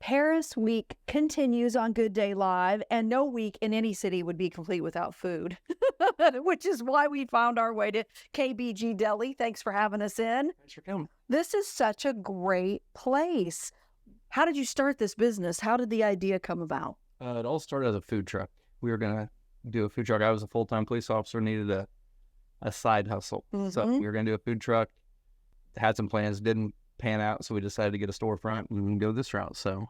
Paris Week continues on Good Day Live, and no week in any city would be complete without food, which is why we found our way to KBG Deli. Thanks for having us in. Thanks for coming. This is such a great place. How did you start this business? How did the idea come about? It all started as a food truck. We were going to do a food truck. I was a full-time police officer, needed a side hustle. So we were going to do a food truck. Had some plans, didn't pan out, so we decided to get a storefront and go this route. So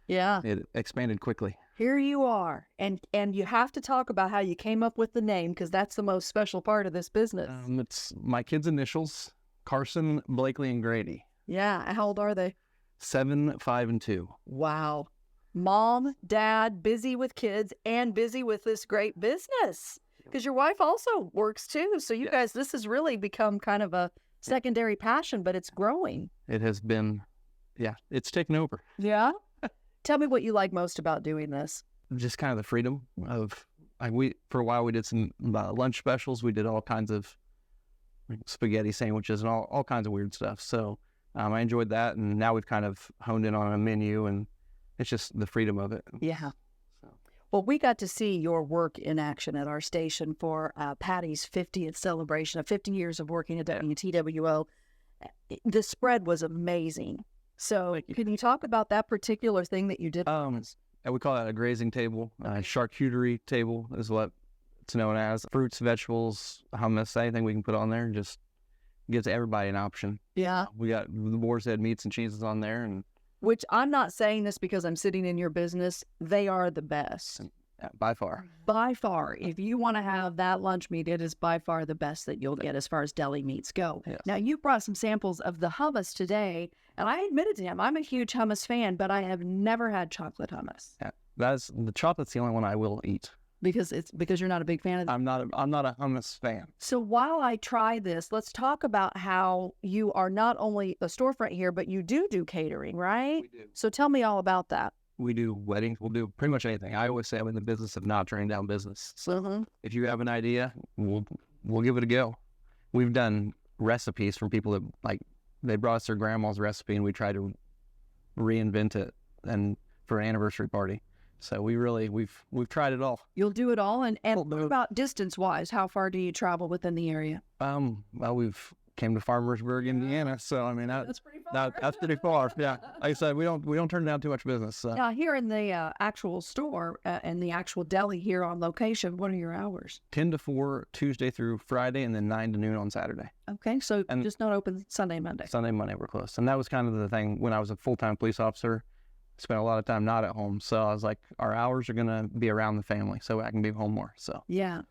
yeah, it expanded quickly. Here you are, and you have to talk about how you came up with the name, because that's the most special part of this business. It's my kids' initials, Carson, Blakely, and Grady. Yeah, how old are they? 7, 5, and 2. Wow. Mom, dad, busy with kids and busy with this great business, because your wife also works too. So you guys, this has really become kind of a secondary passion, but it's growing. It has been, it's taken over. Yeah. Tell me what you like most about doing this. Just kind of the freedom of, for a while we did some lunch specials. We did all kinds of spaghetti sandwiches and all kinds of weird stuff. So I enjoyed that. And now we've kind of honed in on a menu, and it's just the freedom of it. Yeah. Well, we got to see your work in action at our station for Patty's 50th celebration of 50 years of working at WTWO. The spread was amazing. So can you talk about that particular thing that you did? We call that a grazing table. Charcuterie table is what it's known as. Fruits, vegetables, hummus, anything we can put on there, just gives everybody an option. Yeah. We got the boar's head meats and cheeses on there. Which I'm not saying this because I'm sitting in your business. They are the best. By far. By far. If you want to have that lunch meat, it is by far the best that you'll get as far as deli meats go. Yes. Now, you brought some samples of the hummus today, and I admitted to him, I'm a huge hummus fan, but I have never had chocolate hummus. Yeah, the chocolate's the only one I will eat. Because you're not a big fan of I'm not a hummus fan. So while I try this, let's talk about how you are not only a storefront here, but you do catering, right? We do. So tell me all about that. We do weddings. We'll do pretty much anything. I always say I'm in the business of not turning down business. So if you have an idea, we'll give it a go. We've done recipes from people that they brought us their grandma's recipe, and we tried to reinvent it and for an anniversary party. So we've tried it all. You'll do it all, and what about distance wise? How far do you travel within the area? Well, we've came to Farmersburg, Indiana, so I mean that's pretty far. That's pretty far. Yeah, like I said, we don't turn down too much business. So. Now here in the actual store and the actual deli here on location, what are your hours? 10 to 4 Tuesday through Friday, and then 9 to noon on Saturday. Okay, so just not open Sunday, Monday. Sunday, Monday we're closed, and that was kind of the thing when I was a full-time police officer. Spent a lot of time not at home, so I was like, our hours are gonna be around the family, so I can be home more. So yeah.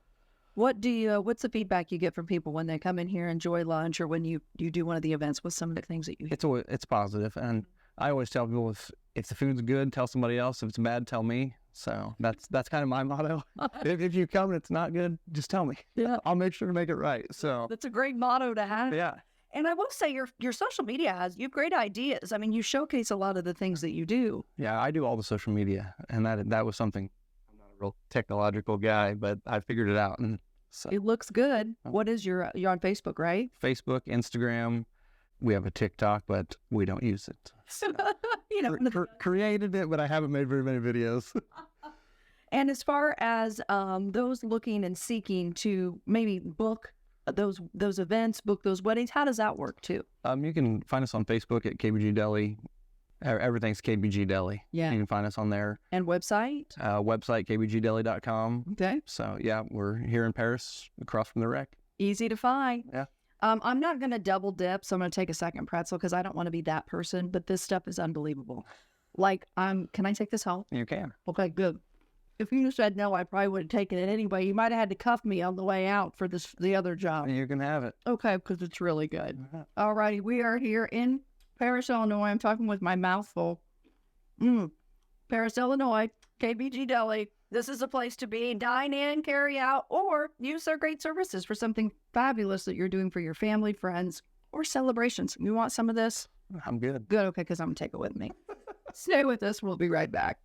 What's the feedback you get from people when they come in here, enjoy lunch, or when you do one of the events? What's some of the things that you hear? It's positive, and I always tell people if the food's good, tell somebody else. If it's bad, tell me. So that's kind of my motto. if you come and it's not good, just tell me. Yeah, I'll make sure to make it right. So that's a great motto to have. Yeah. And I will say your social media you have great ideas. I mean, you showcase a lot of the things that you do. Yeah, I do all the social media, and that was something. I'm not a real technological guy, but I figured it out, and so it looks good. What is you're on Facebook, right? Facebook, Instagram. We have a TikTok, but we don't use it. So, created it, but I haven't made very many videos. And as far as those looking and seeking to maybe book those events, book those weddings, how does that work too? You can find us on Facebook at KBG-Ll. Everything's KBG-Ll. Yeah. You can find us on there. And website? Website, KBG-Deli.com. Okay. So, yeah, we're here in Paris, across from the wreck. Easy to find. Yeah. I'm not going to double dip, so I'm going to take a second pretzel because I don't want to be that person, but this stuff is unbelievable. Can I take this home? You can. Okay, good. If you said no, I probably would have taken it anyway. You might have had to cuff me on the way out for the other job. You can have it. Okay, because it's really good. All righty, we are here in Paris, Illinois. I'm talking with my mouth full. Paris, Illinois, KBG Deli. This is a place to be. Dine in, carry out, or use their great services for something fabulous that you're doing for your family, friends, or celebrations. You want some of this? I'm good. Good, okay, because I'm going to take it with me. Stay with us. We'll be right back.